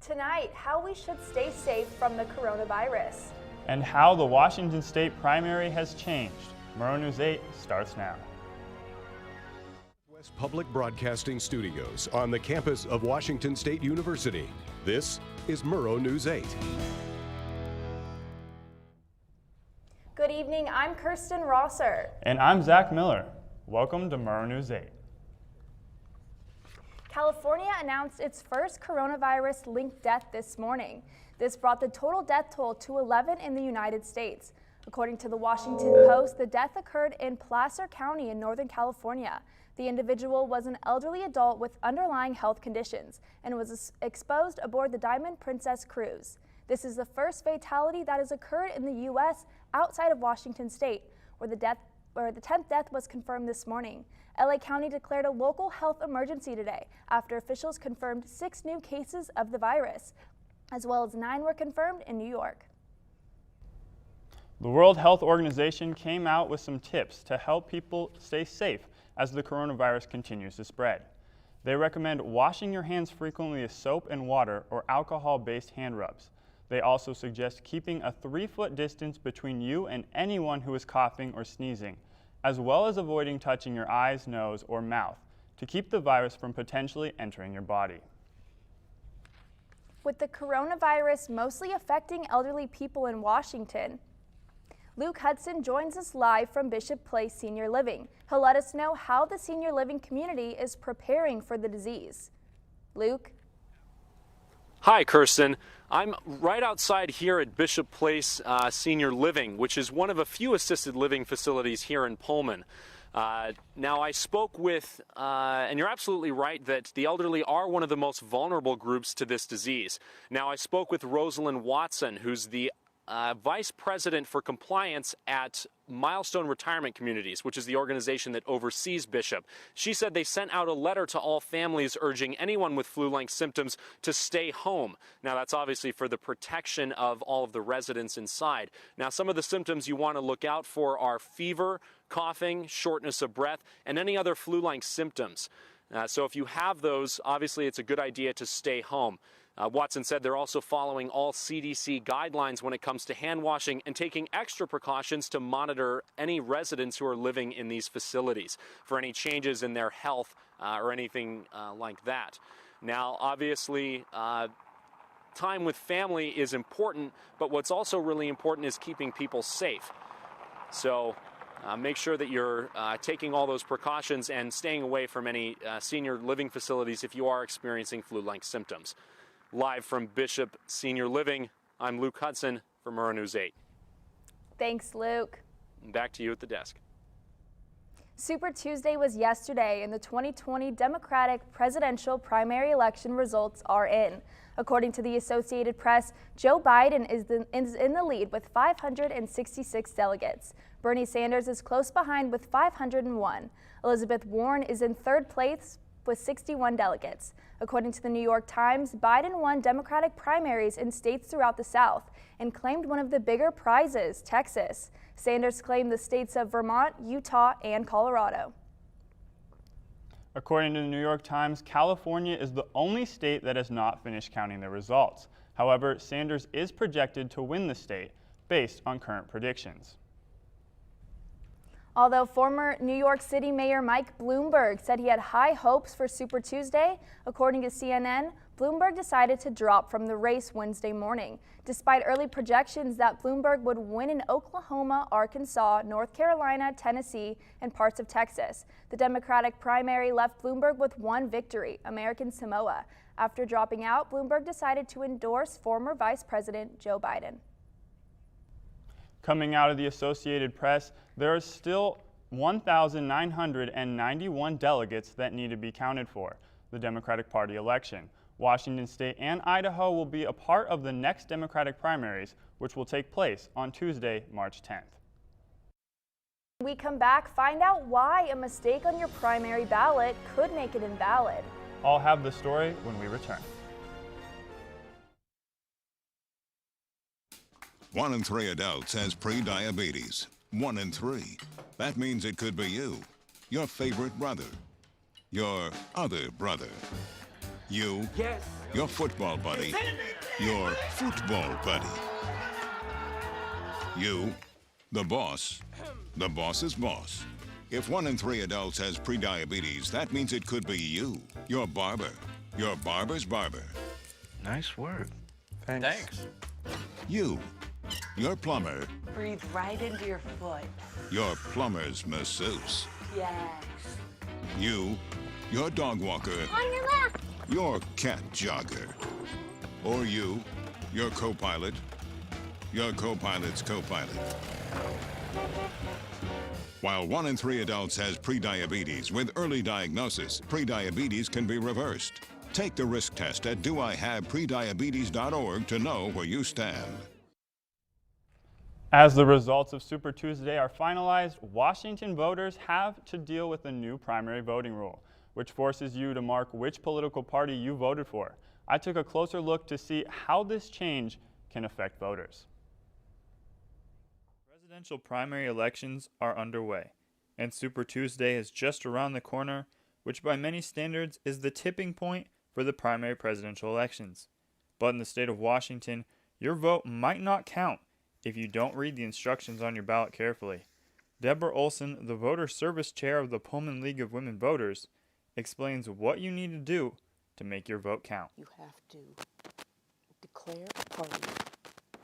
Tonight, how we should stay safe from the coronavirus. And how the Washington State primary has changed. Murrow News 8 starts now. West Public Broadcasting Studios on the campus of Washington State University. This is Murrow News 8. Good evening, I'm Kirsten Rosser. And I'm Zach Miller. Welcome to Murrow News 8. California announced its first coronavirus-linked death this morning. This brought the total death toll to 11 in the United States. According to the Washington Post, the death occurred in Placer County in Northern California. The individual was an elderly adult with underlying health conditions and was exposed aboard the Diamond Princess cruise. This is the first fatality that has occurred in the U.S. outside of Washington State, where the 10th death was confirmed this morning. LA County declared a local health emergency today after officials confirmed 6 new cases of the virus, as well as 9 were confirmed in New York. The World Health Organization came out with some tips to help people stay safe as the coronavirus continues to spread. They recommend washing your hands frequently with soap and water or alcohol-based hand rubs. They also suggest keeping a 3-foot distance between you and anyone who is coughing or sneezing, as well as avoiding touching your eyes, nose, or mouth to keep the virus from potentially entering your body. With the coronavirus mostly affecting elderly people in Washington, Luke Hudson joins us live from Bishop Place Senior Living. He'll let us know how the senior living community is preparing for the disease. Luke? Hi, Kirsten. I'm right outside here at Bishop Place Senior Living, which is one of a few assisted living facilities here in Pullman. Now, I spoke with, and you're absolutely right, that the elderly are one of the most vulnerable groups to this disease. Now, I spoke with Rosalind Watson, who's the Vice President for Compliance at Milestone Retirement Communities, which is the organization that oversees Bishop. She said they sent out a letter to all families urging anyone with flu-like symptoms to stay home. Now, that's obviously for the protection of all of the residents inside. Now, some of the symptoms you want to look out for are fever, coughing, shortness of breath, and any other flu-like symptoms. So if you have those, obviously it's a good idea to stay home. Watson said they're also following all CDC guidelines when it comes to hand washing and taking extra precautions to monitor any residents who are living in these facilities for any changes in their health or anything like that. Now, obviously, time with family is important, but what's also really important is keeping people safe. So make sure that you're taking all those precautions and staying away from any senior living facilities if you are experiencing flu-like symptoms. Live from Bishop Senior Living, I'm Luke Hudson for Murrow News 8. Thanks, Luke. Back to you at the desk. Super Tuesday was yesterday, and the 2020 Democratic presidential primary election results are in. According to the Associated Press, Joe Biden is in the lead with 566 delegates. Bernie Sanders is close behind with 501. Elizabeth Warren is in third place with 61 delegates. According to the New York Times, Biden won Democratic primaries in states throughout the South and claimed one of the bigger prizes, Texas. Sanders claimed the states of Vermont, Utah, and Colorado. According to the New York Times, California is the only state that has not finished counting their results. However, Sanders is projected to win the state based on current predictions. Although former New York City Mayor Mike Bloomberg said he had high hopes for Super Tuesday, according to CNN, Bloomberg decided to drop from the race Wednesday morning, despite early projections that Bloomberg would win in Oklahoma, Arkansas, North Carolina, Tennessee, and parts of Texas. The Democratic primary left Bloomberg with one victory, American Samoa. After dropping out, Bloomberg decided to endorse former Vice President Joe Biden. Coming out of the Associated Press, there are still 1,991 delegates that need to be counted for the Democratic Party election. Washington State and Idaho will be a part of the next Democratic primaries, which will take place on Tuesday, March 10th. When we come back, find out why a mistake on your primary ballot could make it invalid. I'll have the story when we return. 1 in 3 adults has pre-diabetes. 1 in 3. That means it could be you, your favorite brother, your other brother. You, Yes. your football buddy, your football buddy. You, the boss's boss. If 1 in 3 adults has prediabetes, that means it could be you, your barber, your barber's barber. Nice work. Thanks. You, your plumber, Breathe right into your foot. your plumber's masseuse. Yes. You, your dog walker, On your left. your cat jogger. Or you, your co-pilot, your co-pilot's co-pilot. While 1 in 3 adults has prediabetes, with early diagnosis, prediabetes can be reversed. Take the risk test at doihaveprediabetes.org to know where you stand. As the results of Super Tuesday are finalized, Washington voters have to deal with a new primary voting rule, which forces you to mark which political party you voted for. I took a closer look to see how this change can affect voters. Presidential primary elections are underway, and Super Tuesday is just around the corner, which by many standards is the tipping point for the primary presidential elections. But in the state of Washington, your vote might not count if you don't read the instructions on your ballot carefully. Deborah Olson, the voter service chair of the Pullman League of Women Voters, explains what you need to do to make your vote count. You have to declare a party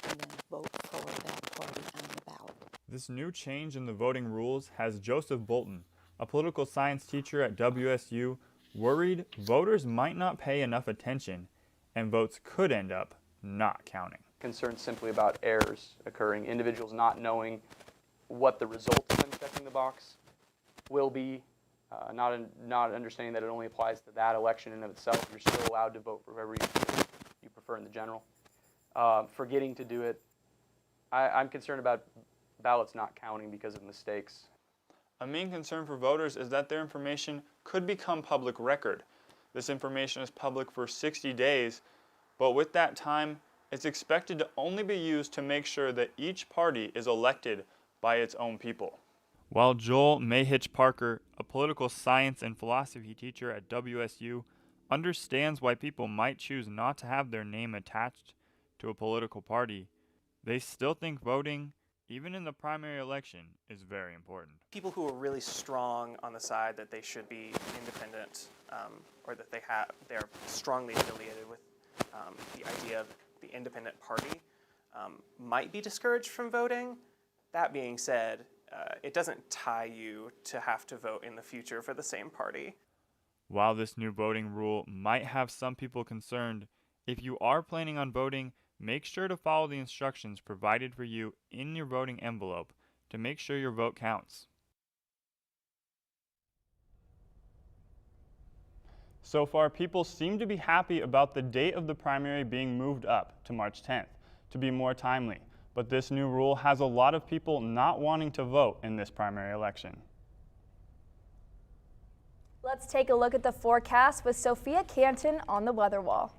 and then vote for that party on the ballot. This new change in the voting rules has Joseph Bolton, a political science teacher at WSU, worried voters might not pay enough attention and votes could end up not counting. Concerned simply about errors occurring, individuals not knowing what the result of them checking the box will be, not understanding that it only applies to that election in and of itself. You're still allowed to vote for whoever you prefer in the general. Forgetting to do it. I'm concerned about ballots not counting because of mistakes. A main concern for voters is that their information could become public record. This information is public for 60 days, but with that time, it's expected to only be used to make sure that each party is elected by its own people. While Joel Mayhitch Parker, a political science and philosophy teacher at WSU, understands why people might choose not to have their name attached to a political party, they still think voting, even in the primary election, is very important. People who are really strong on the side that they should be independent, or that they're strongly affiliated with the idea of the independent party, might be discouraged from voting. That being said, it doesn't tie you to have to vote in the future for the same party. While this new voting rule might have some people concerned, if you are planning on voting, make sure to follow the instructions provided for you in your voting envelope to make sure your vote counts. So far, people seem to be happy about the date of the primary being moved up to March 10th to be more timely, but this new rule has a lot of people not wanting to vote in this primary election. Let's take a look at the forecast with Sophia Canton on the weather wall.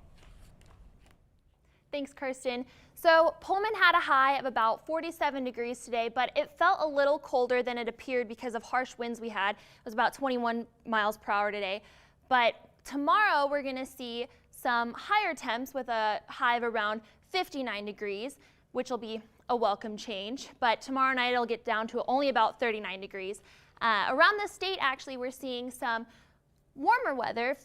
Thanks, Kirsten. So Pullman had a high of about 47 degrees today, but it felt a little colder than it appeared because of harsh winds we had. It was about 21 miles per hour today. But tomorrow we're going to see some higher temps with a high of around 59 degrees, which will be a welcome change. But tomorrow night it'll get down to only about 39 degrees. Around the state, actually, we're seeing some warmer weather.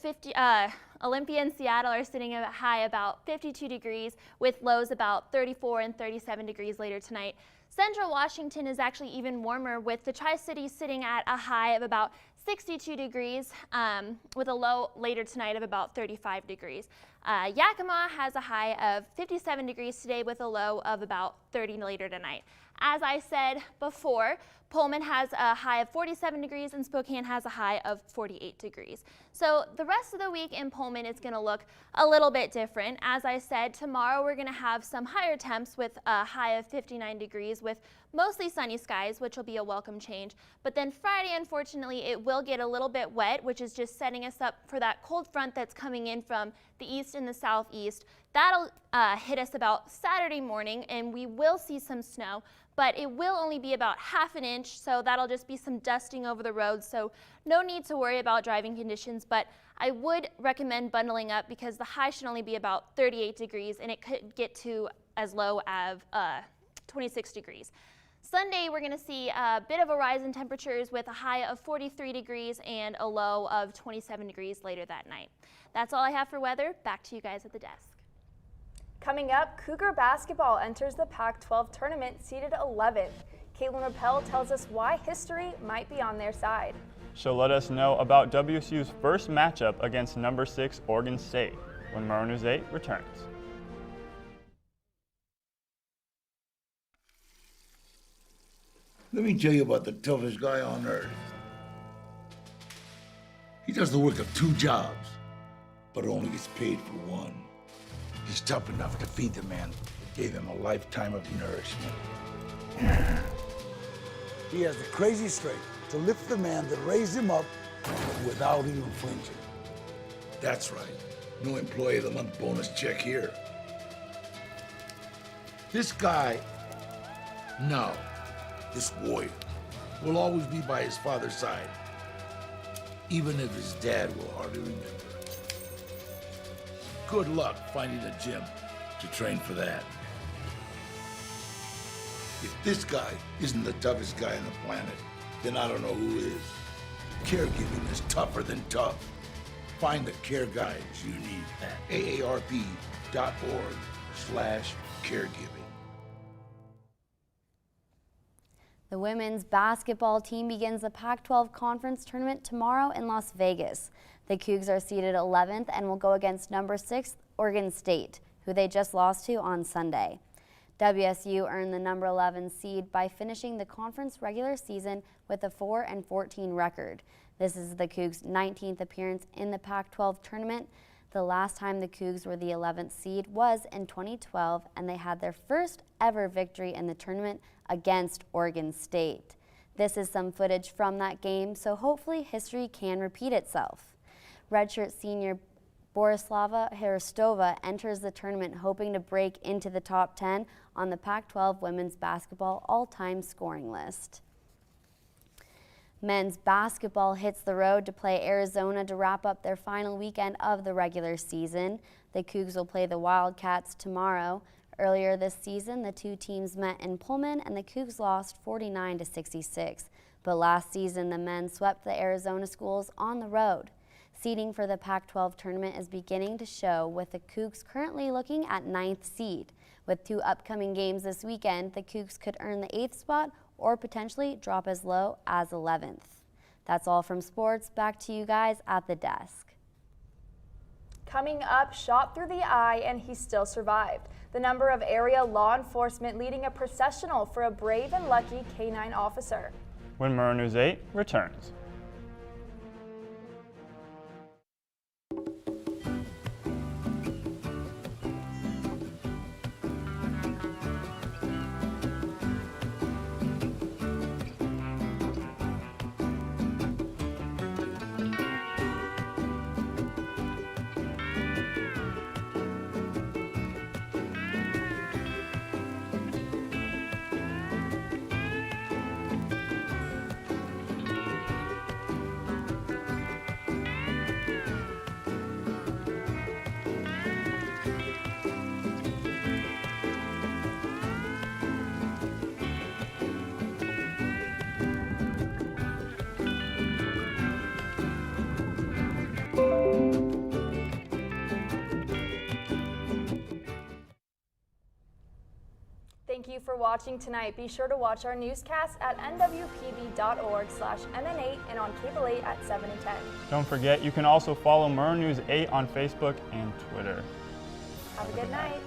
Olympia and Seattle are sitting at a high about 52 degrees with lows about 34 and 37 degrees later tonight. Central Washington is actually even warmer with the Tri-Cities sitting at a high of about 62 degrees with a low later tonight of about 35 degrees. Yakima has a high of 57 degrees today with a low of about 30 later tonight. As I said before, Pullman has a high of 47 degrees and Spokane has a high of 48 degrees. So the rest of the week in Pullman is going to look a little bit different. As I said, tomorrow we're going to have some higher temps with a high of 59 degrees with mostly sunny skies, which will be a welcome change. But then Friday, unfortunately, it will get a little bit wet, which is just setting us up for that cold front that's coming in from the east and the southeast That'll hit us about Saturday morning, and we will see some snow, but it will only be about ½ an inch, so that'll just be some dusting over the roads, so no need to worry about driving conditions, but I would recommend bundling up because the high should only be about 38 degrees, and it could get to as low as 26 degrees. Sunday, we're going to see a bit of a rise in temperatures with a high of 43 degrees and a low of 27 degrees later that night. That's all I have for weather. Back to you guys at the desk. Coming up, Cougar basketball enters the Pac-12 tournament seeded 11th. Caitlin Rappel tells us why history might be on their side. She'll let us know about WSU's first matchup against number 6 Oregon State when Murrow News 8 returns. Let me tell you about the toughest guy on earth. He does the work of 2 jobs, but only gets paid for one. He's tough enough to feed the man that gave him a lifetime of nourishment. He has the crazy strength to lift the man that raised him up without even flinching. That's right. No employee of the month bonus check here. This guy, no, this warrior, will always be by his father's side, even if his dad will hardly remember. Good luck finding a gym to train for that. If this guy isn't the toughest guy on the planet, then I don't know who is. Caregiving is tougher than tough. Find the care guides you need at aarp.org/caregiving. The women's basketball team begins the Pac-12 conference tournament tomorrow in Las Vegas. The Cougs are seeded 11th and will go against number 6 Oregon State, who they just lost to on Sunday. WSU earned the number 11 seed by finishing the conference regular season with a 4-14 record. This is the Cougs' 19th appearance in the Pac-12 tournament. The last time the Cougs were the 11th seed was in 2012, and they had their first ever victory in the tournament against Oregon State. This is some footage from that game, so hopefully history can repeat itself. Redshirt senior Borislava Hristova enters the tournament hoping to break into the top 10 on the Pac-12 women's basketball all-time scoring list. Men's basketball hits the road to play Arizona to wrap up their final weekend of the regular season. The Cougs will play the Wildcats tomorrow. Earlier this season, the two teams met in Pullman and the Cougs lost 49-66. But last season, the men swept the Arizona schools on the road. Seeding for the Pac-12 tournament is beginning to show, with the Cougs currently looking at 9th seed. With 2 upcoming games this weekend, the Cougs could earn the 8th spot or potentially drop as low as 11th. That's all from sports. Back to you guys at the desk. Coming up, shot through the eye and he still survived. The number of area law enforcement leading a processional for a brave and lucky K-9 officer. When Murrow News 8 returns. Thank you for watching tonight. Be sure to watch our newscast at nwpb.org/MN8 and on Cable 8 at 7 and 10. Don't forget, you can also follow Murrow News 8 on Facebook and Twitter. Have a good night.